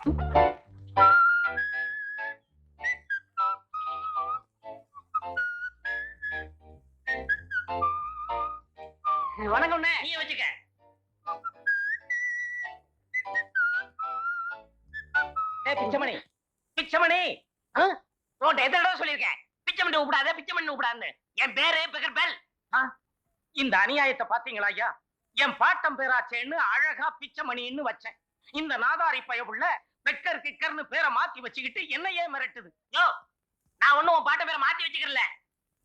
வணக்கம் நீ வச்சுக்க. பிச்சமணி பிச்சமணி ரோட்ட எத்தனை தடவை சொல்லியிருக்கேன், பிச்சமணி கூப்பிடாத பிச்சமணி கூப்பிடாதுன்னு. என் பேரு பெக்கர் பெல். இந்த அநியாயத்தை பாத்தீங்களா ஐயா? என் பாட்டம் பேராச்சேன்னு அழகா பிச்சமணின்னு வச்சேன். இந்த நாதாரி பயவுள்ள பெக்கர் கிக்கர்னு பேரை மாத்தி வச்சுக்கிட்டு என்னையே மிரட்டுது. யோ, நான் ஒண்ணும் உன் பாட்ட பேரை மாத்தி வச்சுக்கிறல.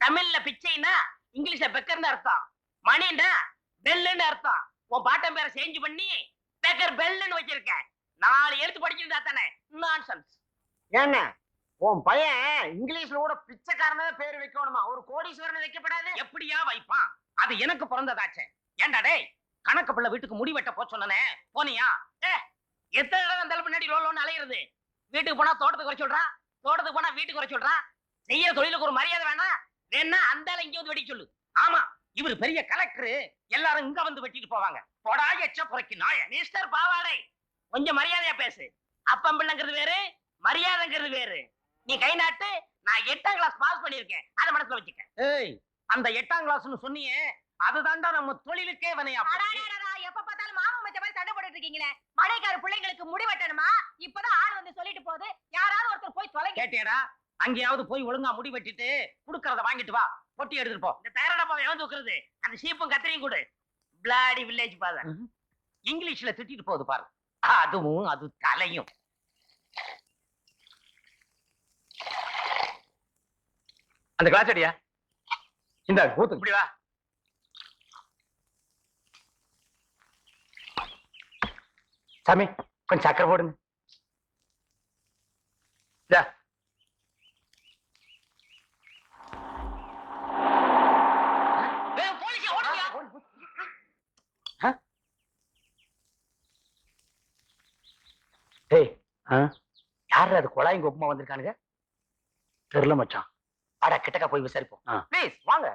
தமிழ்ல பிச்சைன்னா இங்கிலீஷ்ல பெக்கர்னு அர்த்தம், மணின்னா பெல்லுன்னு அர்த்தம். உன் பாட்டம் பேரை சேஞ்ச் பண்ணி பெக்கர் பெல்லுன்னு வச்சிருக்கேன். 4 எழுத்து படிச்சிருந்தா தானே. நான்சென்ஸ். ஏங்க உன் பையன் இங்கிலீஷ்ல கூட பிச்சைக்காரனே பேர் வைக்கணுமா? ஒரு கோடீஸ்வரன் வைக்கப்படாது? எப்படியா வைப்பான்? அது எனக்கு பிறந்ததாச்சே. ஏண்டா டேய், கணக்கு பிள்ளை வீட்டுக்கு முடி வெட்ட போ சொன்னனே, போனியா? எத்தனை தடவை அந்த பின்னாடி லோன்னு அலையிறது? வீட்டுக்கு போனா தோட்டத்துக்கு குறை சொல்றா, தோட்டத்துக்கு போனா வீட்டுக்கு குறை சொல்றா. செய்யற தொழிலுக்கு ஒரு மரியாதை வேணாம்? வேணா அந்த இங்க வந்து வெட்டி சொல்லு. ஆமா, இவரு பெரிய கலெக்டர், எல்லாரும் இங்க வந்து வெட்டிட்டு போவாங்க. போடா எச்ச புரைக்கு நாய. மிஸ்டர் பாவாடை, கொஞ்சம் மரியாதையா பேசு. அப்பம் பிள்ளைங்கிறது வேறு, மரியாதைங்கிறது வேறு. நீ கை நாட்டு. நான் 8ஆம் கிளாஸ் பாஸ் பண்ணிருக்கேன், அதை மனசுல வச்சுக்க. ஏய், அந்த 8ஆம் கிளாஸ்னு சொன்னியே, அதுதான்டா நம்ம தொழிலுக்கே வினையா. எப்ப பார்த்தாலும் மாமா மச்ச மாதிரி சண்டை போட்டுட்டு இருக்கீங்களே. மடைக்கார பிள்ளைங்களுக்கு முடி வெட்டணுமா? இப்பதான் ஆள் வந்து சொல்லிட்டு போகுது. யாராவது ஒருத்தர் போய் தொலைங்க. கேட்டியடா? அங்கேயாவது போய் ஒழுங்கா முடி வெட்டிட்டு குடுக்கறத வாங்கிட்டு வா, பொட்டி எடுத்துட்டு போ. இந்த தயாரடப்பாவை எவன் தூக்குறது? அந்த சீப்பும் கத்திரியும் கொடு. Bloody village father. இங்கிலீஷ்ல திட்டிட்டு போகுது பாரு. அதுவும் அது தலையும். அந்த கிளாஸ் அடியா, இந்த கூத்து இப்படி வா. சாமி கொஞ்சம் சக்கரை போடுங்க. யாரு அது குழாயும் கொப்பமா வந்திருக்கானுங்க? தெரியல மச்சான். அட கிட்டக்க போய் விசாரிப்போம். ப்ளீஸ் வாங்க.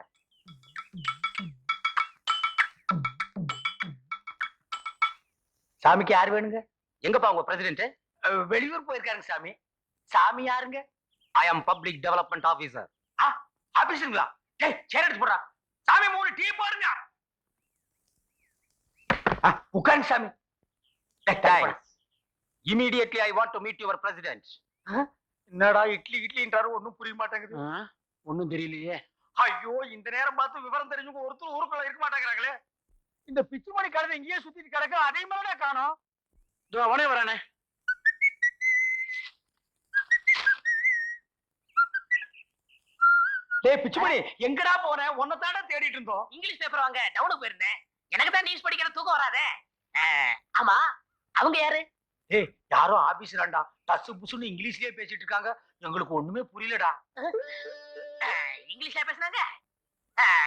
சாமிக்கு யாரு வேணுங்க? எங்கப்பா உங்க பிரசிடென்ட்? வெளியூர் போயிருக்காருங்க சாமி. சாமி யாருங்க? ஐ அம் பப்ளிக் டெவலப்மெண்ட் ஆபீசர். ஆபீஸுங்களா? சேர் எடுத்து போடுறா. சாமி 3 டீ போடுங்க. உட்காருங்க சாமி. Immediately I want to meet your president. என்னடா இட்லின்றாரு, ஒண்ணும் புரிய மாட்டேங்குது. ஒண்ணும் தெரியலையே. ஐயோ, இந்த நேரம் பார்த்து விவரம் தெரிஞ்சவங்க ஒருத்தர் ஊருக்குள்ள இருக்க மாட்டேங்கிறாங்களே. இந்த பிச்சுமணி கழுதை இங்கேயே சுத்திட்டு கிடக்கு, அதே மாதிரி காணோம். உடனே வரானே. டேய் பிச்சுமணி, எங்கடா போற? உன்னதாடா தேடிட்டு இருந்தோம். இங்கிலீஷ் பேப்பர் வாங்க டவுனுக்கு போயிருந்தேன். எனக்கு தான் நியூஸ் படிக்கிற தூக்கம் வராதே. ஆமா, அவங்க யாரு? ஏய், யாரோ ஆபீஸ்லடா. டசு புசுன்னு இங்கிலீஷ்லயே பேசிட்டு இருக்காங்க. எங்களுக்கு ஒண்ணுமே புரியலடா. இங்கிலீஷ்ல பேசுனாங்க.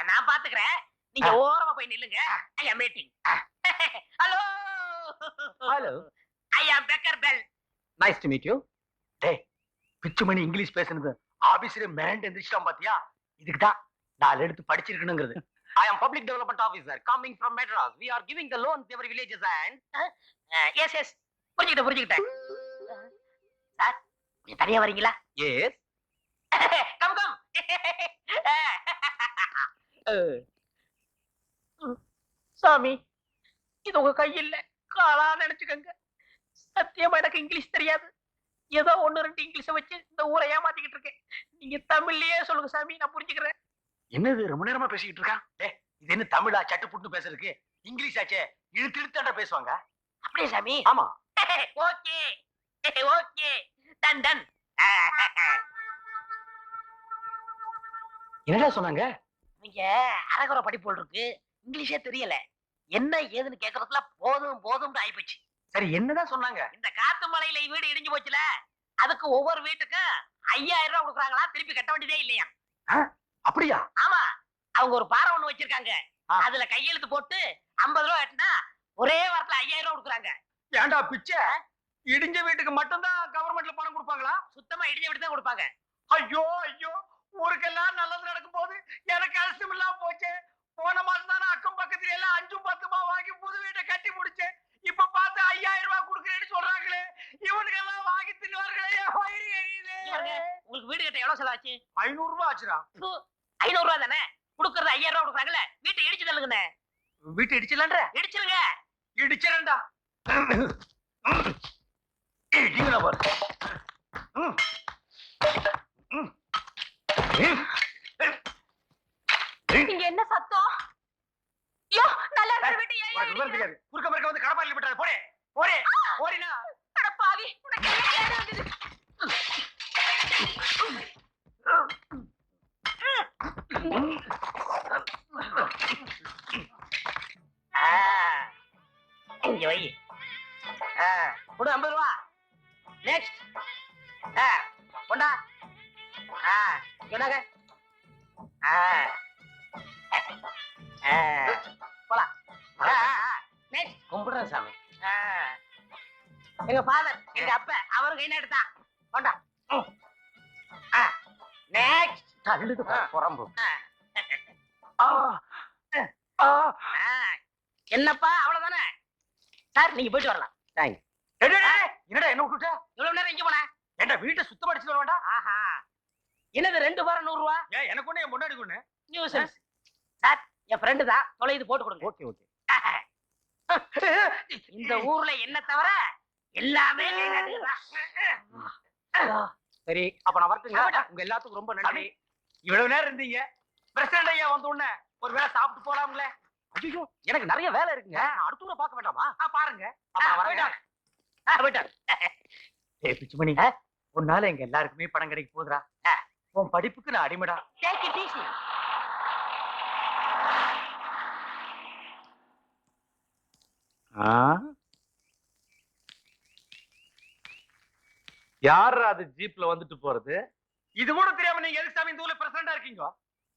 நான் பாத்துக்கிறேன், நீங்க ஓரமா போய் நில்லுங்க. I am meeting. Hello hello, I am beggar bell. Nice to meet you. டேய், பிச்சுமணி இங்கிலீஷ் பேசுனது ஆபீஸ்ல மேண்ட் எந்திரிச்சிட்டான் பாத்தியா? இதுக்கு தான் 4 எடுத்து படிச்சிருக்கணுங்கிறது. I am public development officer coming from Madras. We are giving the loans to every villages and yes. புரிஞ்சுக்கிட்டேன். Sir, நீ தனியா வரீங்களா? எஸ். கம். சாமி, இது உங்க கையில் காலா நினைச்சுக்கங்க. சத்தியமா எனக்கு இங்கிலீஷ் தெரியாது. ஏதோ 1-2 இங்கிலீஷ வச்சு இந்த ஊரை ஏமாத்திக்கிட்டு இருக்கேன். நீங்க தமிழ்லயே சொல்லுங்க சாமி, நான் புரிஞ்சுக்கிறேன். என்னது ரொம்ப நேரமா பேசிக்கிட்டு இருக்கான்? இது என்ன தமிழா சட்டு புட்டு பேசுறதுக்கு? இங்கிலீஷ் ஆச்சே, இழுத்தாண்டா பேசுவாங்க. அப்படியே சாமி? ஆமா. Okay done. என்னடா சொன்னாங்க? நீங்க அரகுற படிப்பு இருக்கு, இங்கிலீஷே தெரியல. என்ன ஏதுன்னு கேக்குறதுல போதும் ஆயிப்போச்சு. சரி, என்னதான் சொன்னாங்க? இந்த காத்து மலையில வீடு இடிஞ்சு போச்சுல, அதுக்கு ஒவ்வொரு வீட்டுக்கும் 5000 ரூபாய் கொடுக்குறாங்களா, திருப்பி கட்ட வேண்டியதே இல்லையா? அப்படியா? ஆமா, அவங்க ஒரு பாறை ஒண்ணு வச்சிருக்காங்க. அதுல கையெழுத்து போட்டு 50 ரூபாய் கட்டினா ஒரே வாரத்துல 5000 ரூபாய் கொடுக்குறாங்க. ஏன்டா பிச்சை? இடிஞ்ச வீட்டுக்கு மட்டும்தான் கவர்மெண்ட்ல பணம் கொடுப்பாங்களா? சுத்தமா இடிஞ்ச வீட்டு தான் கொடுப்பாங்க. ஐயோ, ஊருக்கெல்லாம் நல்லது நடக்கும் போது எனக்கு கஷ்டம் இல்லாம போச்சு. போன மாசம் தானே அக்கம் பக்கத்துல எல்லாம் 5-10 வாங்கி புது வீட்டை கட்டி முடிச்சேன். இப்ப பார்த்து 5000 ரூபாய் கொடுக்குறேன்னு சொல்றாங்களே, இவனுக்கு எல்லாம் வீடு கட்ட எவ்வளவு செலவாச்சு? 500 ரூபாய் ஆச்சுடா. 500 ரூபா தானே? குடுக்கறது 5000 ரூபா கொடுக்குறாங்கல்ல, வீட்டை இடிச்சு தள்ளுங்கண்ணே. வீட்டு இடிச்சலன்ற இடிச்சிருங்க. இடிச்சறேன்டா. இடிங்கடா பாரு. ம். ம். இங்க என்ன சத்தம்? ஐயோ, நல்லா இருக்கிற வீட்டை ஏன் உனக்கு விவரம் இடிக்கிற? தெரியாது. குறுக்க மறுக்க வந்து கடப்பாறையில விட்டாரு. போடே போடே போறினா. அட பாவி, உனக்கு என்ன கேடு வந்தது? இங்க வை. கொடு 50 ரூபா. நெக்ஸ்ட். கொண்டா. சொன்னாங்க. போலாம். நெக்ஸ்ட். கும்பிடுறேன் சாமி. எங்க ஃபாதர், எங்க அப்பா, அவரு கை எடுத்தா. கொண்டா. நெக்ஸ்ட். தள்ளுது புறம்பு. என்னப்பா அவ்வளவுதானே? சார் நீங்க போயிட்டு வரலாம். தேங்க்ஸ். என்னடா என்ன விட்டுட்ட? இவ்வளவு நேரம் இங்க போன? ஏன்டா வீட்டை சுத்தம் அடிச்சுட்டு வர வேண்டாம்? ஆஹா, என்னது 2 வாரம் 100 ரூபா? ஏன் எனக்கு ஒண்ணு என் முன்னாடி ஒண்ணு. நியூசன்ஸ். சார் என் ஃப்ரெண்டு தான், தொலைது போட்டு கொடுங்க. Okay okay. இந்த ஊர்ல என்ன தவிர எல்லாமே கைகாட்டுதான். சரி அப்ப நான் வரட்டுங்க. உங்க எல்லாத்துக்கும் ரொம்ப நன்றி. இவ்வளவு நேரம் இருந்தீங்க. பிரசிடண்ட் ஐயா வந்த உடனே ஒரு வேளை சாப்பிட்டு போலாம்ல. ஐயோ எனக்கு நிறைய வேலை இருக்குங்க. நான் அடுத்த ஊரை பார்க்க வேண்டாமா? பாருங்க. அப்ப நான் வரேன். போயிட்டாரு. ஏய் பிச்சுமணி, உன்னால எங்க எல்லாருக்குமே பணம் கிடைக்க போகுதுடா. உன் படிப்புக்கு நான் அடிமைடா. Take it easy. யார் அது ஜீப்ல வந்துட்டு போறது? இது கூட தெரியாம நீங்க எதுக்கு சாமி இந்த ஊர்ல பிரசிடண்டா இருக்கீங்க?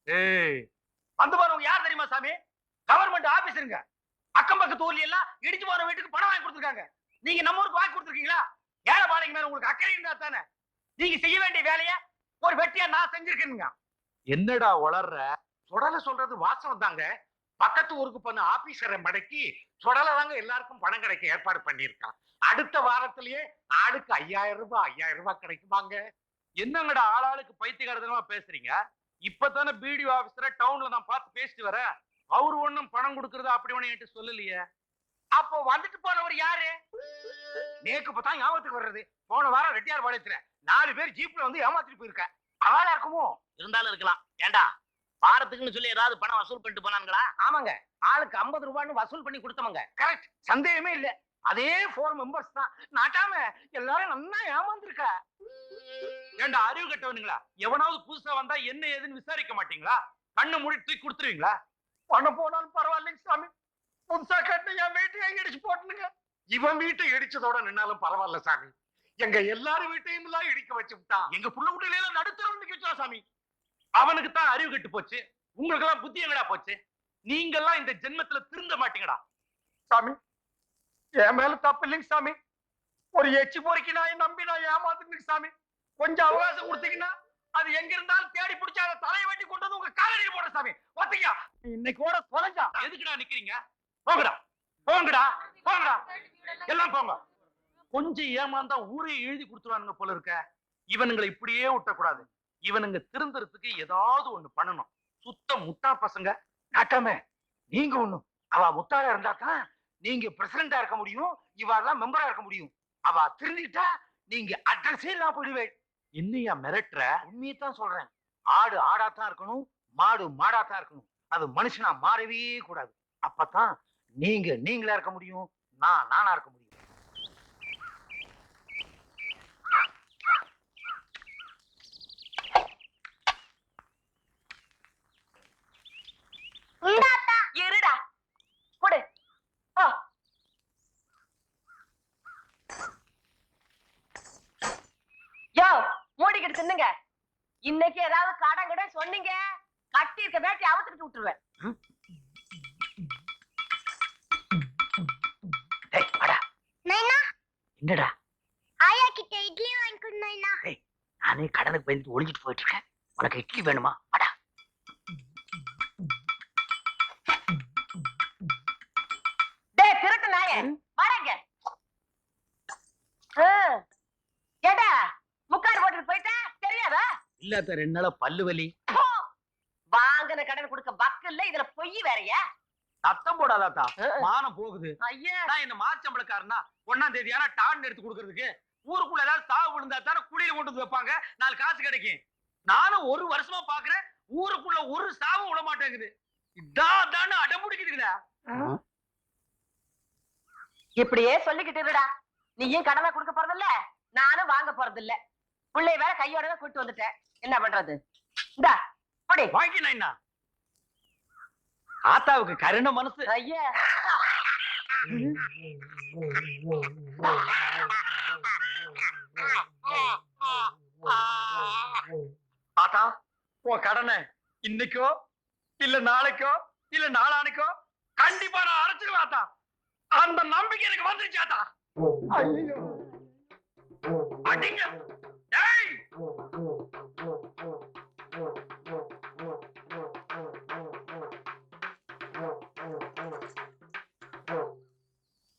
ஏய், வந்து பாருங்க யார் தெரியுமா சாமி? கவர்மெண்ட் ஆபீஸருங்க. அக்கம் பக்கத்து ஊர்ல எல்லாம் இடிச்சு போற வீட்டுக்கு பணம் வாங்கி கொடுத்துருக்காங்க. நீங்க நம்ம ஊருக்கு வாங்கி கொடுத்துருக்கீங்களா? ஏழை பாளையங்க மேல உங்களுக்கு அக்கறை இருந்தா தானே. நீங்க செய்ய வேண்டிய வேலையை ஒரு வெட்டியா நான் செஞ்சிருக்கேனுங்க. என்னடா உளர்ற? சுடலை சொல்றது வாசம் தாங்க. பக்கத்து ஊருக்கு போன ஆபீசரை மடக்கி சுடலை தாங்க எல்லாருக்கும் பணம் கிடைக்க ஏற்பாடு பண்ணியிருக்கான். அடுத்த வாரத்திலேயே ஆளுக்கு 5000 ரூபாய் கிடைக்குமாங்க. என்னங்கடா ஆளாளுக்கு பைத்தியக்காரத்தனமா பேசுறீங்க? இப்பதானே பிடிஓ ஆபீசரை டவுன்ல நான் பார்த்து பேசிட்டு வரேன். அவரு ஒண்ணும் பணம் கொடுக்கறது அப்படி ஒண்ணு என்கிட்ட சொல்லலையே. அப்போ வந்துட்டு போனவர் யாரு? நேக்கு பார்த்தா ஞாபகத்துக்கு வர்றது. போன வாரம் ரெட்டியார் பாளையத்துல 4 பேர் ஜீப்ல வந்து ஏமாத்திட்டு போயிருக்க. அவளா இருக்குமோ? இருந்தாலும் இருக்கலாம். ஏண்டா வாரத்துக்குன்னு சொல்லி ஏதாவது பணம் வசூல் பண்ணிட்டு போனாங்களா? ஆமாங்க, ஆளுக்கு 50 ரூபான்னு வசூல் பண்ணி கொடுத்தவங்க. கரெக்ட், சந்தேகமே இல்ல. அதே 4 மெம்பர்ஸ் தான். நாட்டாம எல்லாரும் நல்லா ஏமாந்துருக்கா. ஏண்டா அறிவு கட்டவனுங்களா? எவனாவது புதுசா வந்தா என்ன ஏதுன்னு விசாரிக்க மாட்டீங்களா? கண்ணு மூடி தூக்கி கொடுத்துருவீங்களா? பணம் போனாலும் பரவாயில்லைங்க சாமி. புதுசா கட்டின என் வீட்டையும் எங்க இடிச்சு போட்டுனுங்க. இவன் வீட்டை இடிச்சதோட நின்னாலும் பரவாயில்ல சாமி. எங்க எல்லாரும் வீட்டையும் எல்லாம் இடிக்க வச்சு விட்டான். எங்க புள்ள குட்டில எல்லாம் நடுத்தரம் நிக்க வச்சா சாமி. அவனுக்கு தான் அறிவு கெட்டு போச்சு. உங்களுக்கு எல்லாம் புத்தி எங்கடா போச்சு? நீங்க எல்லாம் இந்த ஜென்மத்துல திருந்த மாட்டீங்கடா. சாமி என் மேல தப்பு இல்லைங்க சாமி. ஒரு எச்சி பொறுக்கி நான் நம்பி நான் ஏமாத்துங்க சாமி. கொஞ்சம் அவகாசம் கொடுத்தீங்கன்னா அது எங்க இருந்தாலும் தேடி பிடிச்சா அதை தலையை வெட்டி கொண்டு வந்து உங்க காலடியில் போடுற சாமி. ஒத்தியா இன்னைக்கு கூட தொலைஞ்சா. எதுக்குடா நிக்கிறீங்க? போங்கடா போங்கடா போங்கடா, எல்லாம் போங்க. கொஞ்சம் ஏமாந்தா ஊரே எழுதி கொடுத்துருவானுங்க போல இருக்க. இவனுங்களை இப்படியே விட்டக்கூடாது. இவனுங்க திருந்துறதுக்கு ஏதாவது ஒண்ணு பண்ணணும். சுத்த முட்டா பசங்க. நாட்டாம நீங்க ஒண்ணும். அவ முத்தாளா இருந்தா தான் நீங்க பிரசிடண்டா இருக்க முடியும். இவெல்லாம் மெம்பரா இருக்க முடியும். அவ திருந்திட்டா நீங்க அட்ரஸே இல்லாம போயிடுவே. என்னையா மிரட்டுற? உண்மையத்தான் சொல்றேன். ஆடு ஆடாத்தான் இருக்கணும், மாடு மாடாத்தான் இருக்கணும். அது மனுஷனா மாறவே கூடாது. அப்பதான் நீங்க நீங்களா இருக்க முடியும், நான் நானா இருக்க முடியும். இருடா, கொடு. ஓ, யோ மூடிக்கிட்டு தின்னுங்க. இன்னைக்கு ஏதாவது கடன் கிட்ட சொன்னீங்க, கட்டி இருக்க வேட்டி அவுத்துக்கிட்டு விட்டுருவேன். டேய் வாடா. என்னடா? ஆயா கிட்ட இட்லி வாங்கிக்கணும். நானே கடனுக்கு பயந்துட்டு ஒளிஞ்சிட்டு போயிட்டு இருக்கேன். உனக்கு இட்லி வேணுமா? வாடா. டேய் திருட்டு நாயே, வாடங்க. ஏடா முக்காடு போட்டுட்டு போயிட்டா தெரியாதா? இல்ல அத்தை 2 நாளா பல்லு வலி. வாங்கின கடன் கொடுக்க பக்கு இல்ல, இதுல பொய் வேறயா? சத்தம் போடாதாத்தா, மானம் போகுது. ஐயா, நான் என்ன மாச்சம்பளக்காரனா 1ஆம் தேதி ஆனா டான் எடுத்து கொடுக்கறதுக்கு? ஊருக்குள்ள ஏதாவது சாவு விழுந்தா தானே குடியில கொண்டு வந்து வைப்பாங்க, 4 காசு கிடைக்கும். நானும் 1 வருஷமா பாக்குறேன், ஊருக்குள்ள ஒரு சாவும் விட மாட்டேங்குது. இதான் அடம்பிடிக்குதுடா. இப்படியே சொல்லிக்கிட்டு இருடா. நீயும் கடனை கொடுக்க போறதில்ல, நானும் வாங்க போறதில்ல. பிள்ளை வேற கையோட தான் கூட்டு வந்துட்டேன், என்ன பண்றது? இந்தா போடி. வாங்கினா ஆத்தாவுக்கு கருணை மனசு. ஐயா, ஆத்தா உன் கடனை இன்னைக்கோ இல்ல நாளைக்கோ இல்ல நாளானைக்கோ கண்டிப்பா நான் அடைச்சிருவேன் ஆத்தா. அந்த நம்பிக்கை எனக்கு வந்துருச்சு ஆத்தா. ஐயோ அடிங்க. டேய்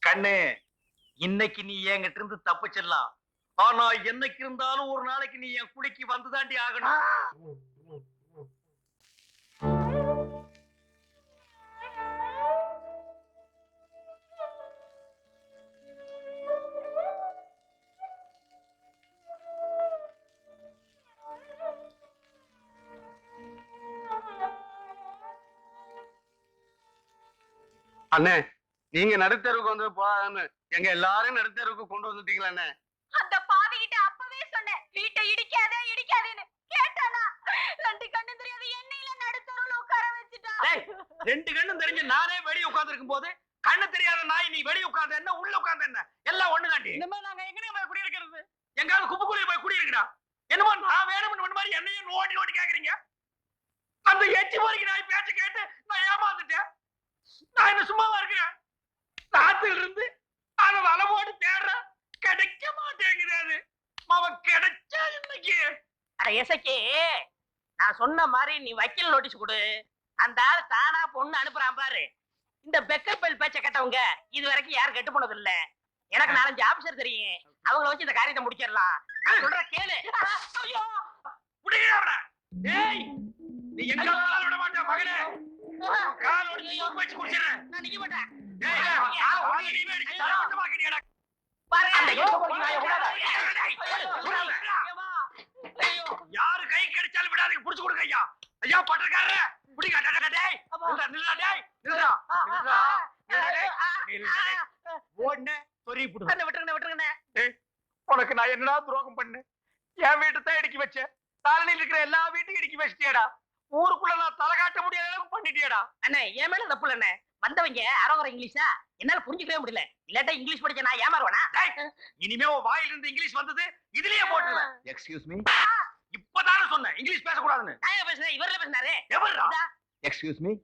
கண்ணு, இன்னைக்கு நீ என்கிட்ட இருந்து தப்பிச்சிடலாம். ஆனா என்னைக்கு இருந்தாலும் ஒரு நாளைக்கு நீ என் குடிக்கு வந்துதாண்டி ஆகணும். அண்ணே, நீங்க நடுத்தருவுக்கு வந்து போகாதுன்னு எங்க எல்லாரும் நடுத்தருவுக்கு கொண்டு வந்துட்டீங்களா அண்ணே? அந்த பாவிகிட்ட அப்பவே சொன்னேன், வீட்டை இடிக்காதே இடிக்காதேன்னு. கேட்டானா? 2 கண்ணு தெரியாத எண்ணெயில நடுத்தருவுல உட்கார வச்சுட்டா. 2 கண்ணும் தெரிஞ்சு நானே வெளிய உட்கார்ந்து இருக்கும் போது கண்ணு தெரியாத நாய் நீ வெளிய உட்கார்ந்து என்ன உள்ள உட்கார்ந்து என்ன எல்லாம் ஒண்ணுதாண்டி. இந்த மாதிரி நாங்க எங்கனே போய் குடியிருக்கிறது? எங்காவது குப்பைக்குள்ள போய் குடியிருக்கடா. என்னமோ நான் வேணும்னு மாதிரி என்னையும் நோண்டி நோண்டி கேக்குறீங்க. அந்த எச்சி போறீங்க நாய் பேச்ச கேட்டு நான் ஏமாந்துட்டேன். நான் என்ன சும்மாவா இருக்கிறேன்? ராத்திரில இருந்து அத வலை போட்டு தேடுறேன், கிடைக்க மாட்டேங்குது. அது அவன் கிடைச்சா இன்னைக்கு. அட எசக்கி, நான் சொன்ன மாதிரி நீ வக்கீல் நோட்டீஸ் கொடு. அந்த ஆள் தானா பொண்ணு அனுப்புறான் பாரு. இந்த பெக்கப்பல் பேச்ச கேட்டவங்க இது வரைக்கும் யாரும் கெட்டு போனது இல்ல. எனக்கு 4 5 ஆபீசர் தெரியும், அவங்கள வச்சு இந்த காரியத்தை முடிச்சிடலாம். நான் சொல்ற கேளு. ஐயோ, புடிங்க அவனை. டேய், நீ எங்க கால் விட மாட்டே மகனே. கால் ஒடிச்சு சூப் வச்சு குடிச்சிடுறேன். நான் நிக்க மாட்டேன். டேய், கால் ஒடிச்சு நீ அடிச்சு தரமட்ட மாக்கிட்டியடா. பாரு, அந்த ஐயோ, எச்ச போறீங்க நாயை விடாத. ஐயோ, யாரு கை கடிச்சாலும் விடாதீங்க, புடிச்சு கொடுங்க ஐயா. ஐயா பட்டக்காரரே, புடிங்க. டேய், நில்லுடா டேய், நில்லுடா. ஓடுனே சொறி புடு. விட்டுருங்க. உனக்கு நான் என்னடா துரோகம் பண்ணேன்? என் வீட்டை தான் இடிக்கி வச்சேன், காலனியில் இருக்கிற எல்லா வீட்டையும் இடிக்கி வச்சிட்டியடா. ஊருக்குள்ள நான் தலை காட்ட முடியாத அளவுக்கு பண்ணிட்டியடா. அண்ணே, என் மேல தப்பு இல்ல. வந்தவங்க அரோகர இங்கிலீஷா என்னால புரிஞ்சுக்கவே முடியல. இல்லாட்டா இங்கிலீஷ் படிச்ச நான் ஏமாறுவேனா? இனிமே உன் வாயில இருந்து இங்கிலீஷ் வந்தது இதுலயே போட்டுருவேன். எக்ஸ்கியூஸ் மீ, இப்பதானே சொன்னேன் இங்கிலீஷ் பேசக்கூடாதுன்னு. நான் ஏன் பேசுறேன்? இவர்ல பேசினாரு. எவர்ரா? Excuse me,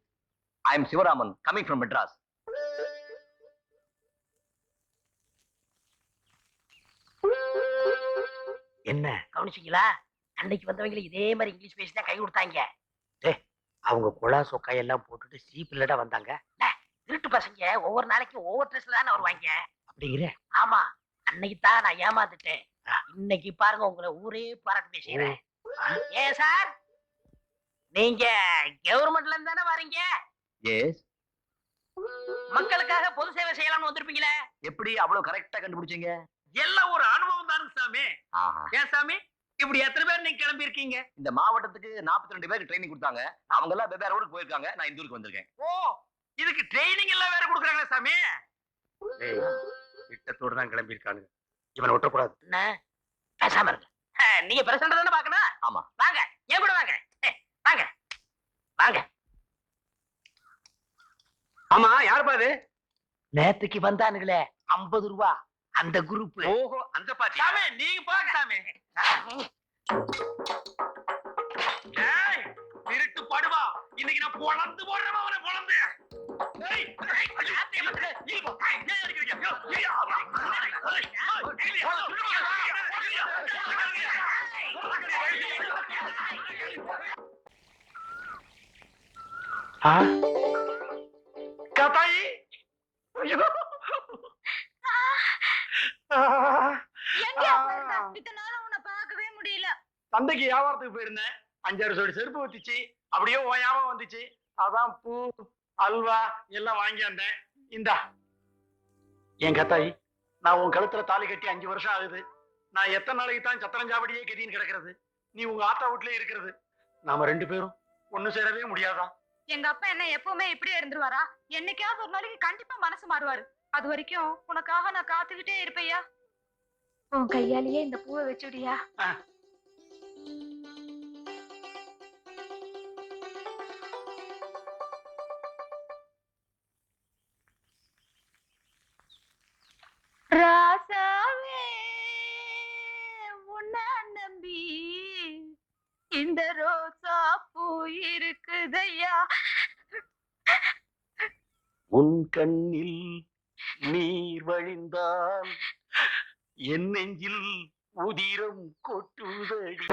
I am Sivaraman coming from Madras. என்ன கவனிச்சீங்களா? அன்னைக்கு வந்தவங்க இதே மாதிரி இங்கிலீஷ் பேசி தான் கை கொடுத்தாங்க. அவங்க குழா சொக்காயெல்லாம் போட்டுட்டு சீப்பில்லடா வந்தாங்க. திருட்டு பசங்க ஒவ்வொரு நாளைக்கும் ஒவ்வொரு ட்ரெஸ்ல தானே வருவாங்க. அப்படிங்கிற? ஆமா, அன்னைக்கு தான் நான் ஏமாந்துட்டேன். இன்னைக்கு பாருங்க, உங்களை ஊரே பாராட்டு பேசுறேன். ஏன் சார், நீங்க கவர்மெண்ட்ல இருந்து தானே வரீங்க? எஸ். மக்களுக்காக பொது சேவை செய்யலாம்னு வந்திருப்பீங்களே. எப்படி அவ்வளவு கரெக்டா கண்டுபிடிச்சீங்க? எல்லாம் ஒரு அனுபவம் தானுங்க சாமி. ஆஹா. ஏன் சாமி, இப்படி எத்தனை பேர் நீங்க கிளம்பி இருக்கீங்க? இந்த மாவட்டத்துக்கு 42 பேருக்கு ட்ரைனிங் கொடுத்தாங்க. அவங்க எல்லாம் வெவ்வேறு ஊருக்கு போயிருக்காங்க. நான் இந்த ஊருக்கு வந்திருக்கேன். ஓ, இதுக்கு ட்ரைனிங் எல்லாம் வேற கொடுக்குறாங்களா சாமி? திட்டத்தோடு தான் கிளம்பி இருக்கானுங்க. இவனை விட்டக்கூடாது. என்ன பேசாம இருங்க. நீங்க பிரசன்ட் தானே பாக்கணும். ஆமா. வாங்க, ஏன் கூட வாங்க. வாங்க வாங்க. ஆமா, யார் பாது? நேத்துக்கு வந்தானுங்களே 50 ரூபா, அந்த குரூப். ஓஹோ, அந்த பாட்டி. சாமி நீங்க பாக்க சாமி. ஏய், திருட்டு படுவா, இன்னைக்கு நான் பொளந்து போடுறேன் அவனை, பொளந்து. ஏய், ஐயோ, நீ போ. ஏன் அடிக்கிறீங்க? காத்தாயி, ஐயோ. எங்க போயிருந்த? இத்தனை நாளா உன்னை பார்க்கவே முடியல. சந்தைக்கு வியாபாரத்துக்கு போயிருந்தேன். 5-6 ஜோடி செருப்பு வச்சுச்சு. அப்படியே ஓயாம வந்துச்சு. அதான் பூ, அல்வா எல்லாம் வாங்கி வந்தேன். இந்தா. என் கத்தாயி, நான் உன் கழுத்துல தாலி கட்டி 5 வருஷம் ஆகுது. நான் எத்தனை நாளைக்கு தான் சத்திரஞ்சாவடியே கட்டின்னு கிடக்கிறது? நீ உங்க ஆத்தா வீட்லயே இருக்கிறது. நாம 2 பேரும் ஒண்ணு சேரவே முடியாதா? எங்க அப்பா என்ன எப்பவுமே இப்படியே இருந்துருவாரா? என்னைக்காவது ஒரு நாளைக்கு கண்டிப்பா மனசு மாறுவாரு. அது வரைக்கும் உனக்காக நான் காத்துக்கிட்டே இருப்பையா. உன் கையாலேயே இந்த பூவை வச்சுடியா. ராசாவே உன்னை நம்பி இந்த ரோசா பூ இருக்குதையா. உன் கண்ணில் நீர் வழிந்தால் என் நெஞ்சில் உதிரம் கொட்டுதடி.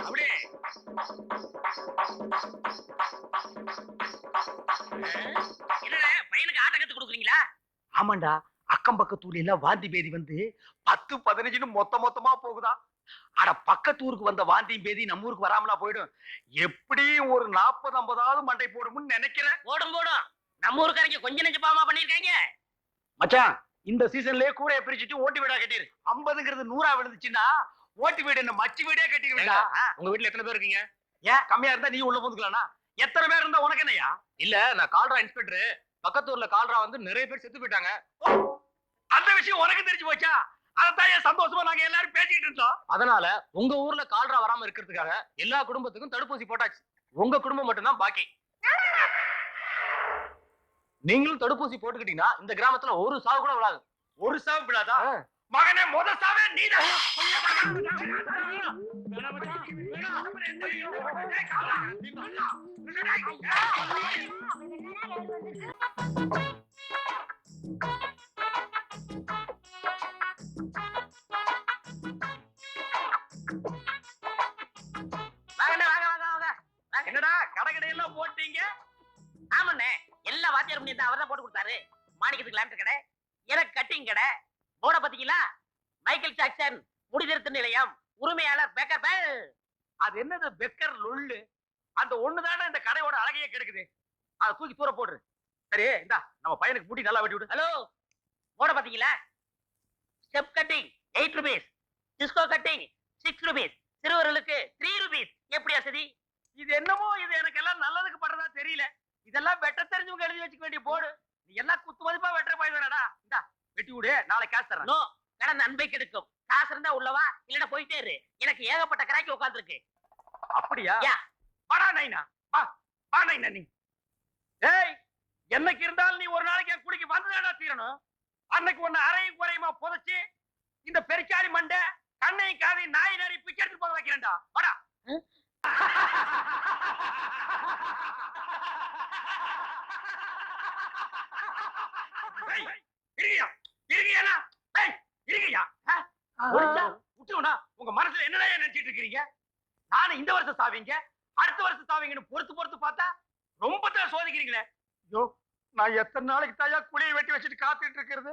அப்படியே என்னடா பையனுக்கு ஆட்டம் கத்து கொடுக்குறீங்களா? ஆமாண்டா, அக்கம் பக்கத்தூர்ல எல்லாம் வாந்தி பேதி வந்து 10-15 மொத்தமா போகுதா. அட பக்கத்து ஊருக்கு வந்த வாந்தியும் பேதி நம்ம ஊருக்கு வராமலா போயிடும். எப்படி ஒரு 40-50 மண்டை போடும்னு நினைக்கிறேன். போடும் போடும். நம்ம ஊருக்காரங்க கொஞ்சம் நெஞ்சு பாவமா பண்ணிருக்காங்க. மச்சான், இந்த சீசன்லயே கூரையை பிரிச்சுட்டு ஓட்டு வீடா கட்டிரு. 50ங்கிறது 100 விழுந்துச்சுன்னா ஓட்டு வீடு என்ன மச்சி வீடே கட்டிருக்கா. உங்க வீட்டுல எத்தனை பேர் இருக்கீங்க? ஏன் கம்மியா இருந்தா நீ உள்ள போந்துக்கலாம்னா? எத்தனை பேர் இருந்தா உனக்கு என்னையா? இல்ல, நான் கால்ரா இன்ஸ்பெக்டர். பக்கத்தூர்ல கால்ரா வந்து நிறைய பேர் செத்து போயிட்டாங்க. அந்த விஷயம் உனக்கு தெரிஞ்சு போச்சா? அதான் ஏன் சந்தோஷமா நாங்க எல்லாரும் பேசிட்டு இருந்தோம். அதனால உங்க ஊர்ல கால்ரா வராம இருக்கிறதுக்காக எல்லா குடும்பத்துக்கும் தடுப்பூசி போட்டாச்சு. உங்க குடும்பம் மட்டும்தான் பாக்கி. நீங்களும் தடுப்பூசி போட்டுக்கிட்டீங்கன்னா இந்த கிராமத்துல ஒரு சாவு கூட விடாது. ஒரு சாவு விடாதா? மகனே, முத சாவே நீதான். என்னடா கடையெல்லாம் போட்டீங்க? ஆமாண்ணே, எல்லா வாத்தியார் பண்ணி அவர் தான் போட்டு கொடுத்தாரு. மாணிக்கத்துக்கு லேண்ட் கடை, எனக்கு கட்டிங் கடை. போட பாத்தீங்களா? மைக்கேல் ஜாக்சன் முடிதிருத்த நிலையம், உரிமையாளர் பெக்கர் பெல். அது என்னது பெக்கர் லொள்ளு? அந்த ஒண்ணுதானே இந்த கடையோட அழகையே கெடுக்குது. அதை தூக்கி தூர போடுற. சரி, இந்தா நம்ம பையனுக்கு பூட்டி நல்லா வெட்டி விடு. ஹலோ, போட பாத்தீங்களா? Step cutting 8 rupees, disco cutting 6 rupees, சிறுவர்களுக்கு 3 rupees. எப்படியா சரி? இது என்னமோ இது எனக்கு எல்லாம் நல்லதுக்கு பண்றதா தெரியல. இதெல்லாம் வெட்ட தெரிஞ்சவங்க எழுதி வச்சுக்க வேண்டிய போடு. நீ எல்லாம் குத்து மதிப்பா வெட்டுற பையனாடா. இந்தா வெட்டி விடு, நாளைக்கு காசு தரேன். நோ, கடந்த அன்பை கெடுக்கும். காசு இருந்தா உள்ளவா, இல்லனா போயிட்டே இரு. எனக்கு ஏகப்பட்ட கிராக்கி உட்கார்ந்துருக்கு. அப்படியா? யா. வாடா நைனா, வா வா நைனா. நீ ஏய், என்னைக்கு இருந்தாலும் நீ ஒரு நாளைக்கு என் குடிக்கு வந்துதாடா தீரணும். அன்னைக்கு ஒன்னு அரையும் குறையுமா புதைச்சு இந்த பெருச்சாடி மண்டை கண்ணையும் காதையும் நாய் நரி பிச்சை எடுத்து போக வைக்கிறேன்டா. வாடா. உங்க மனசுல என்னடா நினைச்சிட்டு இருக்கீங்க? நானும் இந்த வருஷம் சாவீங்க, அடுத்த வருஷம் சாவீங்கன்னு பொறுத்து பார்த்தா ரொம்ப தான் சோதிக்கிறீங்களே. ஐயோ, நான் எத்தனை நாளைக்கு தாயா குழியை வெட்டி வச்சுட்டு காத்துட்டு இருக்கிறது?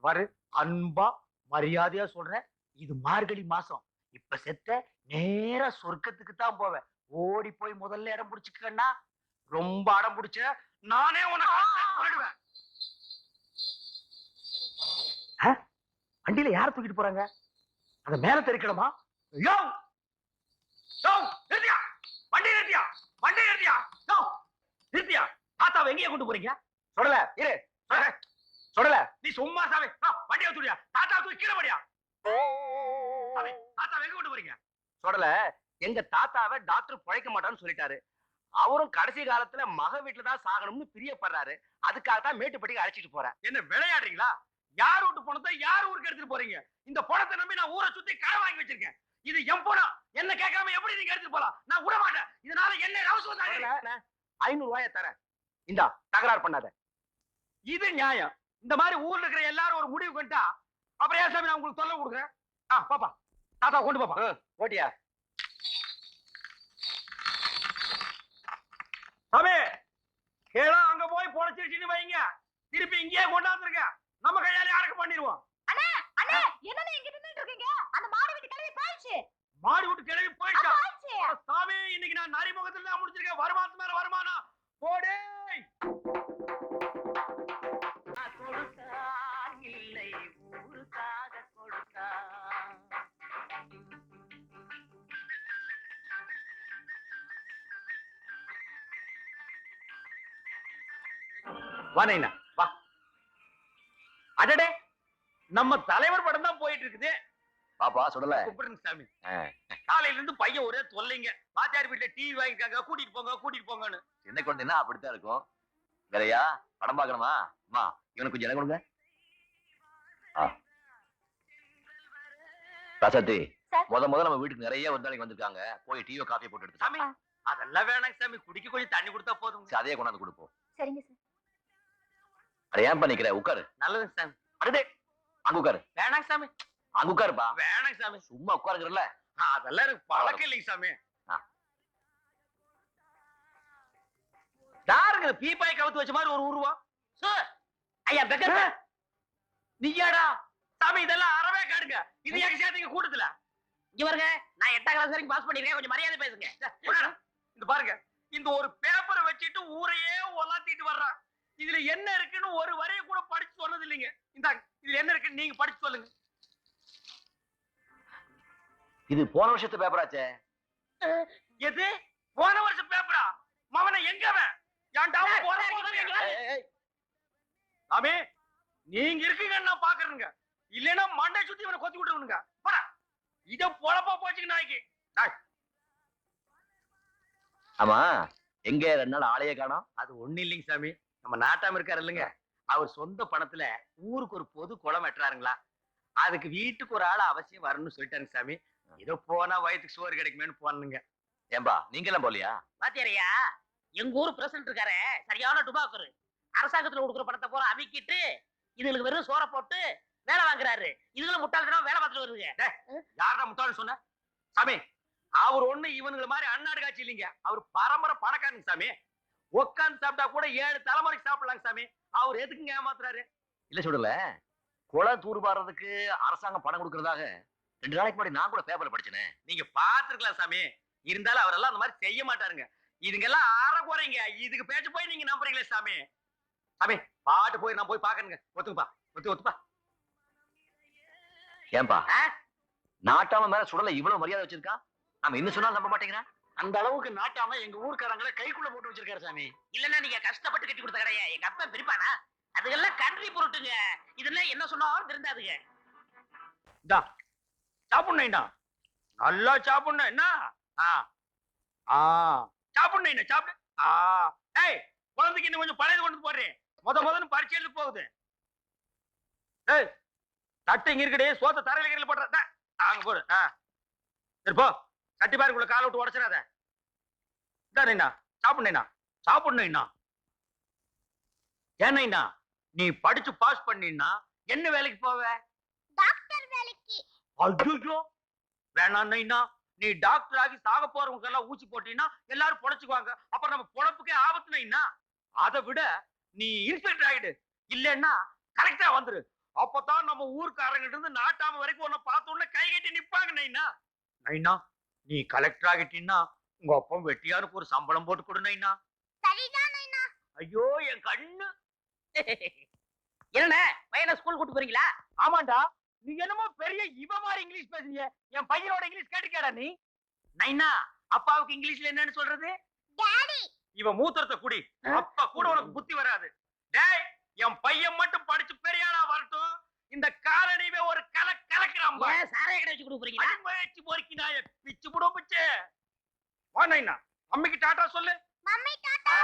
பாரு, அன்பா மரியாதையா சொல்றேன், இது மார்கழி மாசம். இப்ப செத்த நேரா சொர்க்கத்துக்கு தான் போவேன். ஓடி போய் முதல்ல இடம் பிடிச்சுக்கன்னா, ரொம்ப அடம் பிடிச்ச நானே உனக்கு. வண்டியில யார தூக்கிட்டு போறாங்க? அத மேல தெரிக்கணுமா? யோ யோ, நிறுத்தியா வண்டி, நிறுத்தியா வண்டி, நிறுத்தியா யோ, நிறுத்தியா. தாத்தாவை எங்கேயே கொண்டு போறீங்க? சொல்லல இரு, சொல்லல. நீ சும்மா சாவே. வண்டியை தூக்கியா, தாத்தா தூக்கி கீழே படியா. தாத்தாவை எங்க கொண்டு போறீங்க? சொல்லல. எங்க தாத்தாவை டாக்டர் பிழைக்க மாட்டான்னு சொல்லிட்டாரு. அவரும் கடைசி காலத்துல மக வீட்டுல தான் சாகணும்னு பிரியப்படுறாரு. அதுக்காக தான் மேட்டுப்பட்டிக்கு அழைச்சிட்டு போறேன். என்ன விளையாடுறீங்களா? யார் வீட்டு பணத்தை யார் ஊருக்கு எடுத்துட்டு போறீங்க? இந்த பணத்தை நம்பி நான் ஊரை சுத்தி கடை வாங்கி வச்சிருக்கேன். இது என் பணம். என்ன கேட்காம எப்படி நீங்க எடுத்துட்டு போலாம்? நான் விட மாட்டேன். இதனால என்ன ரவுஸ் வந்தாங்க. 500 ரூபாயை தரேன். இந்தா, தகராறு பண்ணாத. இது நியாயம். இந்த மாதிரி ஊர்ல இருக்கிற எல்லாரும் ஒரு முடிவு பண்ணிட்டா அப்புறம் ஏன் சாமி நான் உங்களுக்கு தொல்லை கொடுக்குறேன்? பாப்பா, தாத்தா கொண்டு பாப்பா. ஓட்டியா? சாமி கேளா அங்க போய் பொழைச்சிருச்சுன்னு வைங்க, திருப்பி இங்கேயே கொண்டாந்துருங்க, நம்ம கையாலே அடக்கம் பண்ணிடுவோம். அண்ணே அண்ணே என்னண்ணே இங்க நின்னுட்டு இருக்கீங்க? அந்த மாடு வீட்டு கிளவி போயிடுச்சு. மாடி விட்டு கிளம்பி போயிட்டா. போயிடுச்சு. அட சாமி, இன்னைக்கு நான் நரிமுகத்துல தான் முடிச்சிருக்கேன். வருமானத்து மேல வருமானம் போடே. இல்லை ஊருக்காக கொடுத்தா. வா நைனா வா. அடடே, நம்ம தலைவர் படம் தான் போயிட்டு இருக்குது. பாப்பா சுடல. கும்பிடுங்க சாமி. காலையில இருந்து பையன் ஒரே தொல்லைங்க. வாத்தியார் வீட்டுல டிவி வாங்கிருக்காங்க, கூட்டிட்டு போங்க கூட்டிட்டு போங்கன்னு. சின்ன குழந்தைன்னா அப்படித்தான் இருக்கும். வேறையா படம் பார்க்கணுமா? அம்மா இவனுக்கு கொஞ்சம் இடம் கொடுங்க. ராசாத்தி, சார். முத நம்ம வீட்டுக்கு நிறைய விருந்தாளிங்க வந்திருக்காங்க. போய் டீயோ காஃபி போட்டு எடுத்து சாமி அதெல்லாம் வேணாங்க சாமி, குடிக்க கொஞ்சம் தண்ணி கொடுத்தா போதும். சரி, அதே கொண்டாந்து கொடுப்போம். சரிங்க சார். அட ஏன் பண்ணிக்கிற, உட்காரு. நல்லதுங்க சாமி. அடடே, அங்க உட்காரு. வேணாங்க சாமி, அங்க உட்காருப்பா. வேணாங்க சாமி. சும்மா உட்காருங்கறல. அதெல்லாம் எனக்கு பழக்கம் இல்லைங்க சாமி. ஆ. யாருங்க பீப்பாய் கவுத்து வச்ச மாதிரி ஒரு உருவம்? சார் ஐயா பெக்கர் சார். நீயாடா சாமி? இதெல்லாம் அறவே காடுங்க. இது எங்க சேர்த்தீங்க கூட்டத்துல? இங்க பாருங்க, நான் 8ஆம் கிளாஸ் வரைக்கும் பாஸ் பண்ணிருக்கேன், கொஞ்சம் மரியாதை பேசுங்க. உட்காரு. இந்த பாருங்க, இந்த ஒரு பேப்பரை வச்சுட்டு ஊரையே ஒலாத்திட்டு வர்றான். இதுல என்ன இருக்குன்னு ஒரு வரைய கூட படிச்சு சொன்னது இல்லைங்க. இந்த இதுல என்ன இருக்குன்னு நீங்க படிச்சு சொல்லுங்க. இது போன வருஷத்து பேப்பராச்சே. எது போன வருஷம் பேப்பரா? மவனை எங்கவன்? ஏன்டா போன சாமி, நீங்க இருக்கீங்கன்னு நான் பாக்குறேங்க. இல்லைன்னா மண்டை சுத்தி இவனை கொத்தி விட்டுருவனுங்க. போடா, இத பொழப்பா போச்சுங்க நாய்க்கு. ஆமா, எங்க 2 நாள் ஆளையே காணோம்? அது ஒண்ணு இல்லைங்க சாமி, நம்ம நாட்டாம இருக்காரு இல்லைங்க, அவர் சொந்த பணத்துல ஊருக்கு ஒரு பொது குளம் வெட்டுறாருங்களா. அதுக்கு வீட்டுக்கு ஒரு ஆள் அவசியம் வரணும்னு சொல்லிட்டாருங்க சாமி. ஏதோ போனா வயிற்றுக்கு சோறு கிடைக்குமேன்னு போனுங்க. ஏம்பா நீங்க எல்லாம் போலியா? பாத்தியாரையா, எங்க ஊர் பிரசிடண்ட் இருக்காரு, சரியான டுபாக்கரு. அரசாங்கத்துல கொடுக்குற பணத்தை பூரா அவிக்கிட்டு இதுகளுக்கு வெறும் சோற போட்டு வேலை வாங்குறாரு. இதுகளும் முட்டாள்தனம் வேலை பார்த்துட்டு வருதுங்க. யாரா முட்டாள்னு சொன்ன? சாமி, அவர் ஒண்ணு இவனுங்களை மாதிரி அண்ணாடு காட்சி இல்லைங்க. அவர் பரம்பரை பணக்காரங்க சாமி. உட்காந்து சாப்பிட்டா கூட 7 தலைமுறைக்கு சாப்பிடலாங்க சாமி. அவர் எதுக்குங்க ஏமாத்துறாரு? இல்ல சுடல, குளம் தூர்வாடுறதுக்கு அரசாங்கம் பணம் கொடுக்கறதாக 2 நாளைக்கு முன்னாடி நான் கூட பேப்பர்ல படிச்சேனே. நீங்க பாத்துருக்கலாம் சாமி. இருந்தாலும் அவரெல்லாம் அந்த மாதிரி செய்ய மாட்டாருங்க. இதுங்கெல்லாம் அற குறைங்க. இதுக்கு பேச்சு போய் நீங்க நம்புறீங்களே சாமி. சாமி பாட்டு போய் நான் போய் பாக்கணுங்க. ஒத்துப்பா, ஒத்துப்பா. ஏன்பா நாட்டாம மேல சுடல இவ்வளவு மரியாதை வச்சிருக்கா? நாம இன்னும் சொன்னாலும் நம்ப மாட்டேங்கிறா. அந்த அளவுக்கு நாட்டாம எங்க ஊர்க்காரங்களை கைக்குள்ள போட்டு வச்சிருக்காரு சாமி. இல்லன்னா நீங்க கஷ்டப்பட்டு கட்டி கொடுத்த கடையா எங்க அப்பா பிரிப்பானா? அதுக்கெல்லாம் கன்றி பொருட்டுங்க. இதெல்லாம் என்ன சொன்னாலும் திருந்தாதுங்க. சாப்பிடுண்ணா, நல்லா சாப்பிடுண்ணா. என்ன சாப்பிடுண்ணா, சாப்பிடு. ஏய், குழந்தைக்கு இன்னும் கொஞ்சம் பழையது கொண்டு போடுறேன். முதல்ல பரிச்சை எழுத போகுது. ஏய், தட்டு இங்க இருக்கடே, சோத்த தரையில கீழே போடுற. அங்க போடு. சரி போ, கட்டி பாருக்குள்ள காலை விட்டு உடச்சிடாத. இதாண்ணா சாப்பிடுண்ணா, சாப்பிடுண்ணா. ஏன்னா நீ படிச்சு பாஸ் பண்ணினா என்ன வேலைக்கு போவ? டாக்டர் வேலைக்கு. ஐயோ வேணாண்ணா, நீ டாக்டர் ஆகி சாக போறவங்க எல்லாம் ஊசி போட்டீங்கன்னா எல்லாரும் பொழைச்சுக்குவாங்க. அப்புறம் நம்ம பொழப்புக்கே ஆபத்துனா. அதை விட நீ இன்ஸ்பெக்டர் ஆயிடு, இல்லன்னா கரெக்டா வந்துரு. அப்பதான் நம்ம ஊருக்காரங்கிட்ட இருந்து நாட்டாம வரைக்கும் உன்னை பார்த்த உடனே கை கட்டி நிப்பாங்க. நைனா, நீ கலெக்டர் ஆகிட்டீன்னா உங்க அப்பா வெட்டியாருக்கு ஒரு சம்பளம் போட்டு கொடு நைனா. சரிதான் நைனா. ஐயோ என் கண்ணு. என்ன பையனை ஸ்கூல் கூட்டு போறீங்களா? ஆமாண்டா, நீ என்னமோ பெரிய இவ மாதிரி இங்கிலீஷ் பேசுறீங்க. என் பையனோட இங்கிலீஷ் கேட்டுக்கேடா நீ. நைனா, அப்பாவுக்கு இங்கிலீஷ்ல என்னன்னு சொல்றது? டாடி. இவ மூத்திரத்தை குடி, அப்பா கூட உனக்கு புத்தி வராது. டேய், என் பையன் மட்டும் படிச்சு பெரியாளா வரட்டும். இந்த காலனிவே ஒரு கலக்கிறான். சாரைய கடை வச்சு கொடுக்குறீங்களா? முயற்சி பொறுக்கி நாய பிச்சு புடும் பிச்சு. வா நைனா, அம்மிக்கு டாட்டா சொல்லு. மம்மி டாடா.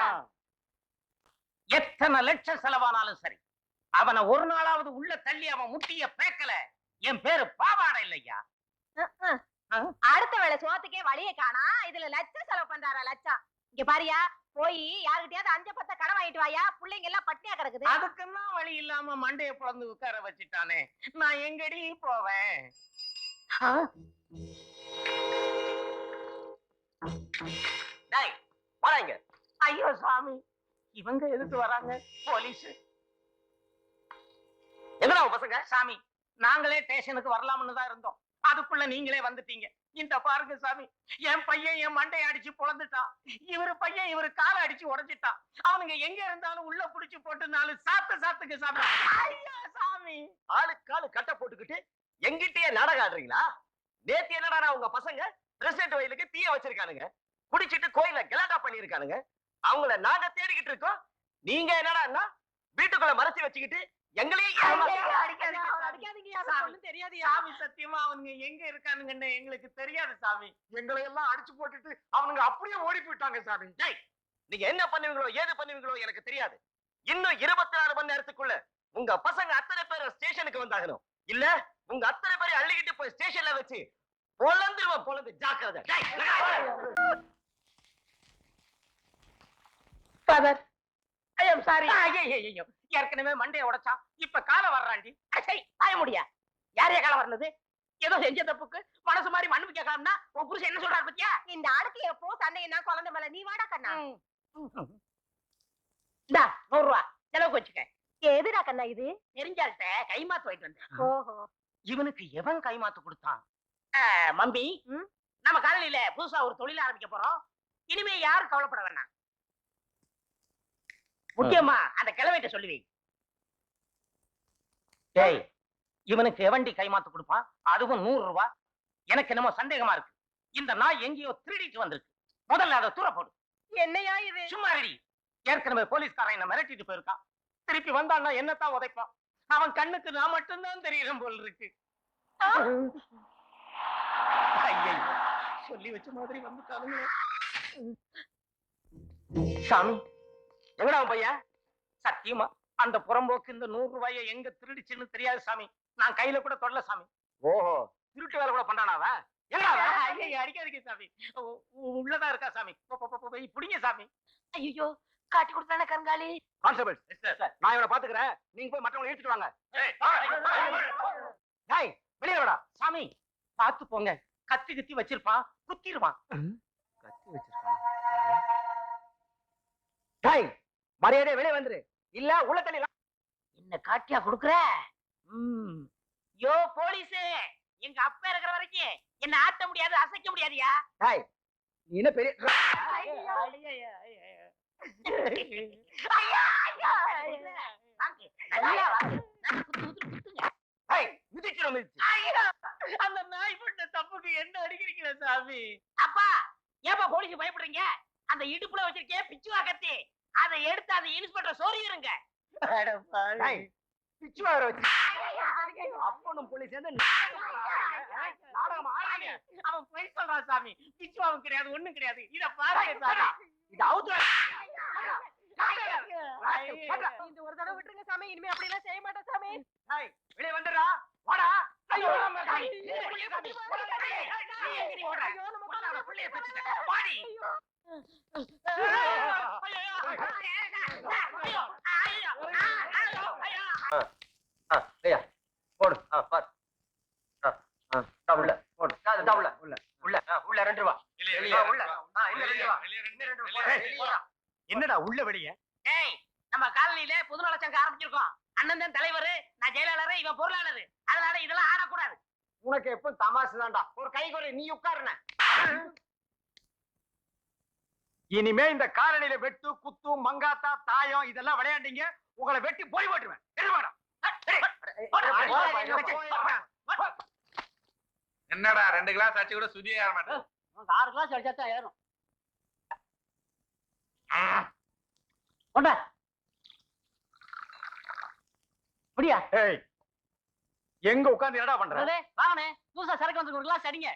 எத்தனை லட்சம் செலவானாலும் சரி, அவனை ஒரு நாளாவது உள்ள தள்ளி அவன் முட்டிய பேக்கல என் பேரு பாவாடை இல்லையா. அடுத்த வேளை சோத்துக்கே வழிய காணா, இதுல லட்சம் செலவு பண்றாரா? லட்சம். இங்க பாரியா, போய் யாருக்கிட்டயாவது 5 கடன் வாங்கிட்டு வாயா, பிள்ளைங்க எல்லாம் பட்டியா கிடக்குது. அதுக்குதான் வழி இல்லாம மண்டைய பிளந்து உட்கார வச்சுட்டானே, நான் எங்கடி போவேன்? டேய், வாடா இங்க. ஐயோ சாமி இவங்க எதுக்கு வராங்க போலீஸ் எங்கடா உன் பசங்க? சாமி நாங்களே ஸ்டேஷனுக்கு வரலாம்னு தான் இருந்தோம் அதுக்குள்ள நீங்களே வந்துட்டீங்க இந்த பாருங்க சாமி என் பையன் என் மண்டையை அடிச்சு பொழந்துட்டான் இவரு பையன் இவரு காலை அடிச்சு உடைச்சிட்டான் அவனுங்க எங்க இருந்தாலும் உள்ள புடிச்சு போட்டு 4 சாத்துக்கு சாமி ஐயா சாமி ஆளுக்கு ஆளு கட்ட போட்டுக்கிட்டு எங்கிட்டயே நாடகம் ஆடுறீங்களா? நேத்து என்னடா உங்க பசங்க பிரசிடென்ட் வயலுக்கு தீய வச்சிருக்கானுங்க, குடிச்சிட்டு கோயில கலாட்டா பண்ணிருக்கானுங்க. அவங்கள நாங்க தேடிக்கிட்டு இருக்கோம். நீங்க என்னடா வீட்டுக்குள்ள மறைச்சு வச்சுக்கிட்டு எங்களையே சாமி சத்தியமா அவனுங்க எங்க இருக்கானுங்கன்னு எங்களுக்கு தெரியாது சாமி எங்களை எல்லாம் அடிச்சு போட்டுட்டு அவனுங்க அப்படியே ஓடி போயிட்டாங்க சாமி. நீங்க என்ன பண்ணுவீங்களோ ஏது பண்ணுவீங்களோ எனக்கு தெரியாது. இன்னும் 24 மணி நேரத்துக்குள்ள உங்க பசங்க அத்தனை பேர் ஸ்டேஷனுக்கு வந்தாகணும். இல்ல உங்க அத்தனை பேரை அள்ளிக்கிட்டு போய் ஸ்டேஷன்ல வச்சு பொழந்து ஜாக்கிரதை. Father I am sorry. ஐயோ ஏற்கனவே மண்டையை உடைச்சான் இப்ப காலை வர்றாண்டி ஆய முடியா யாரையா காலை வர்றது ஏதோ செஞ்ச தப்புக்கு மனசு மாதிரி மண்ணு கேட்கலாம்னா உன் புருஷன் என்ன சொல்றாரு பத்தியா இந்த ஆளுக்கு எப்போ சண்டைனா குழந்தை மேல நீ வாடா கண்ணா. இந்தா 100 ரூபா செலவுக்கு வச்சுக்க எதுடா கண்ணா இது? தெரிஞ்சால்கிட்ட கைமாத்து வாங்கிட்டு வந்தேன் ஓஹோ இவனுக்கு எவன் கைமாத்து கொடுத்தான் மம்பி நம்ம காலனியில புதுசா ஒரு தொழில் ஆரம்பிக்க போறோம் இனிமே யாரும் கவலைப்பட வேண்டாம் முக்கியமா அந்த கிழமைட்ட சொல்லுவி டேய் இவனுக்கு எவண்டி கைமாத்து கொடுப்பான் அதுவும் 100 ரூபாய் எனக்கு என்னமோ சந்தேகமா இருக்கு இந்த நாய் எங்கேயோ திருடிட்டு வந்திருக்கு முதல்ல அதை தூர போடு என்னையா இது? சும்மா ரெடி ஏற்கனவே போலீஸ்காரன் என்ன மிரட்டிட்டு போயிருக்கான் திருப்பி வந்தான்னா என்னத்தான் உதைப்பான் அவன் கண்ணுக்கு நான் மட்டும்தான் தெரியறேன் போல் இருக்கு ஐயையோ, சொல்லி வச்ச மாதிரி வந்துட்டானுங்க சாமி எங்கடா உன் பையன்? சத்தியமா அந்த புறம்போக்கு இந்த 100 ரூபாயை எங்க திருடிச்சுன்னு தெரியாது சாமி நான் கையில கூட தொடல சாமி ஓஹோ, திருட்டு வேலை கூட பண்றானா அவன்? ஐயையோ, அடிக்காதீங்க சாமி உள்ளதா இருக்கா சாமி புடிங்க சாமி ஐயோ காட்டி கொடுத்தானே கருங்காலி. கான்ஸ்டபிள் நான் இவனை பாத்துக்கிறேன், நீங்க போய் மற்றவங்களை ஏற்றிட்டு வாங்க. டேய் வெளியே வாடா. சாமி பாத்து போங்க கத்தி கத்தி வச்சிருப்பான் குத்திடுவான் கத்தி வச்சிருக்கான். டேய் மரியாதை வெளியே வந்துரு, இல்ல உள்ள தள்ளி. என்ன காட்டியா குடுக்குற யோ போலீஸே எங்க அப்பா இருக்கிற வரைக்கும் என்ன ஆட்ட முடியாது அசைக்க முடியாதியா டேய் நீ என்ன பெரிய அந்த நாய் பண்ண தப்புக்கு என்ன அடிக்கிறீங்க சாமி அப்பா ஏப்பா போலீஸ் பயப்படுறீங்க அந்த இடுப்புல வச்சிருக்கே பிச்சுவா கத்தி அதை எடுத்து அந்த இன்ஸ்பெக்டர் சோறிடுங்க பிச்சு வேற வச்சு அப்பனும் போலீஸ் சேர்ந்து நாடகம் ஆடுறாங்க. அவன் போய் சொல்றான் சாமி பிச்சுவாவும் கிடையாது ஒண்ணும் கிடையாது இத பாருங்க சாமி இது அவுத்து இந்த ஒரு தடவை விட்டுருங்க சாமி, இனிமே அப்படி எல்லாம் செய்ய மாட்டேன் சாமி. வெளியே வந்துடுறா வாடா. ஐயோ சாமி நீ ஓடுற நான் புள்ளைய பெத்துட்டேன் வாடி போடு பாரு உள்ள போடு உள்ள உள்ள உள்ள உள்ள 2 ரூபா உள்ள இல்ல 2 ரூபா. என்னடா உள்ள வெளிய? டேய் நம்ம காலனியில புது நலச்சங்க ஆரம்பிச்சிருக்கோம் அண்ணன் தான் தலைவர் நான் ஜெயலலிதா இவன் பொருளாளர் அதனால இதெல்லாம் ஆடக்கூடாது உனக்கு எப்ப தமாசு தான்டா. ஒரு கை குறை நீ உட்காருன. இனிமே இந்த காலனியில வெட்டு குத்து மங்காத்தா தாயம் இதெல்லாம் விளையாண்டீங்க உங்களை வெட்டி போய் போட்டுருவேன். என்னடா 2 கிளாஸ் அடிச்சு கூட சுதியே ஏற மாட்டேன். 6 கிளாஸ் அடிச்சா ஏறும் கொண்டா முடியா ஏய் எங்க உட்கார்ந்து என்னடா பண்ற? வாங்கனே புதுசா சரக்கு வந்து ஒரு கிளாஸ் அடிங்க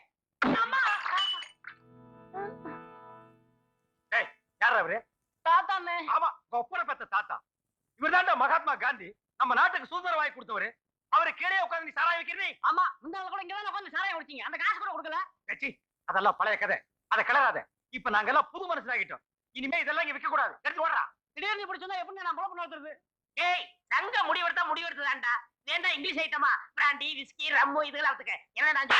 ஏய் யாரா அவரு? தாத்தாண்ணே ஆமா ஒப்பனை பெத்த தாத்தா. இவர்தான்டா மகாத்மா காந்தி நம்ம நாட்டுக்கு சுதந்திர வாங்கி கொடுத்தவரு. அவரு கீழே உட்கார்ந்து நீ சாராய வைக்கிறீ? ஆமா முன்னால கூட இங்க தான் உட்கார்ந்து சாராயம் குடிச்சீங்க அந்த காசு கூட கொடுக்கல கச்சி அதெல்லாம் பழைய கதை, அதை கிளறாத. இப்ப நாங்க எல்லாம் புது மனுஷனாகிட்டோம். இனிமே இதெல்லாம் இங்க விற்க கூடாது. எடுத்து ஓடுறா. திடீர்னு இப்படி சொன்னா எப்படி நான் பொழப்பு நடத்துறது ஏய் சங்க முடிவெடுத்ததாண்டா வேண்டா இங்கிலீஷ் ஐட்டமா பிராண்டி விஸ்கி ரம்மு இதெல்லாம் எடுத்துக்க ஏன்னா நான்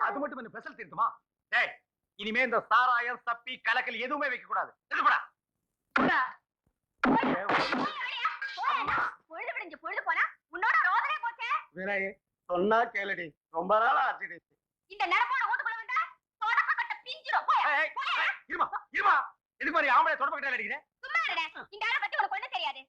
அது மட்டும் என்ன ஸ்பெஷல் தெரியுமா? டேய் இனிமே இந்த சாராயம் சப்பி கலக்கல் எதுவுமே வைக்க கூடாது. எடுத்து போடா. பொழுது விடிஞ்சு பொழுது போனா உன்னோட ரோதனை போச்சே. வினய் சொன்னா கேளுடி, ரொம்ப நாள் ஆச்சுடி. இந்த நிரப்போட வீட்டுக்குள்ள வந்தா தொடப்பக்கட்ட பிஞ்சிரும். போயா, போயா. இருமா இருமா, இதுக்கு மாதிரி ஆம்பளை தொடப்பக்கிட்டே அடிக்கிறேன். சும்மா இருடா. இந்த ஆளை பத்தி உனக்கு ஒண்ணும் தெரியாது.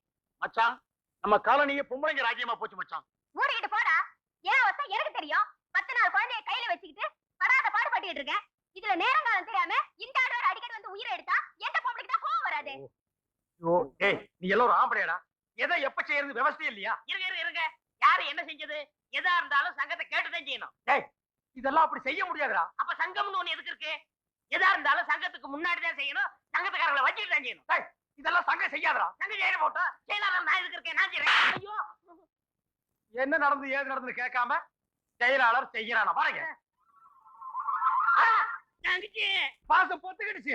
மச்சான், நம்ம காலனியே பொம்பளைங்க ராஜ்யமா போச்சு மச்சான். மூடிக்கிட்டு போடா. ஏன் அவஸ்தை எனக்கு தெரியும். 10 நாள் குழந்தைய கையில வச்சுக்கிட்டு படாத பாடுபட்டுட்டு இருக்கேன். இதுல நேரங்காலம் தெரியாம இந்த ஆளோட அடிக்கடி வந்து உயிரை எடுத்தா எந்த பொம்பளைக்கு தான் கோவம் வராது. ஐயோ டேய், நீ எல்லாம் ஒரு ஆம்பளையடா. எதை எப்ப செய்யறது விவசாயம் இல்லையா? இருங்க யாரு என்ன செஞ்சது? எதா இருந்தாலும் சங்கத்தை கேட்டுதான் செய்யணும். இதெல்லாம் அப்படி செய்ய முடியாதுடா. அப்ப சங்கம்னு ஒண்ணு எதுக்கு இருக்கு? எதா இருந்தாலும் சங்கத்துக்கு முன்னாடி தான் செய்யணும். சங்கத்துக்காரங்களை வச்சுட்டு தான் செய்யணும். இதெல்லாம் சங்கம் செய்யாதடா. சங்கம் செய்யற போட்டோம் செயலாளர் நான் எதுக்கு இருக்கேன்? நான் செய்யறேன். ஐயோ என்ன நடந்து ஏது நடந்து கேட்காம செயலாளர் செய்யறானா பாருங்க. தங்கச்சி பாசம் பொத்துக்கிடுச்சு.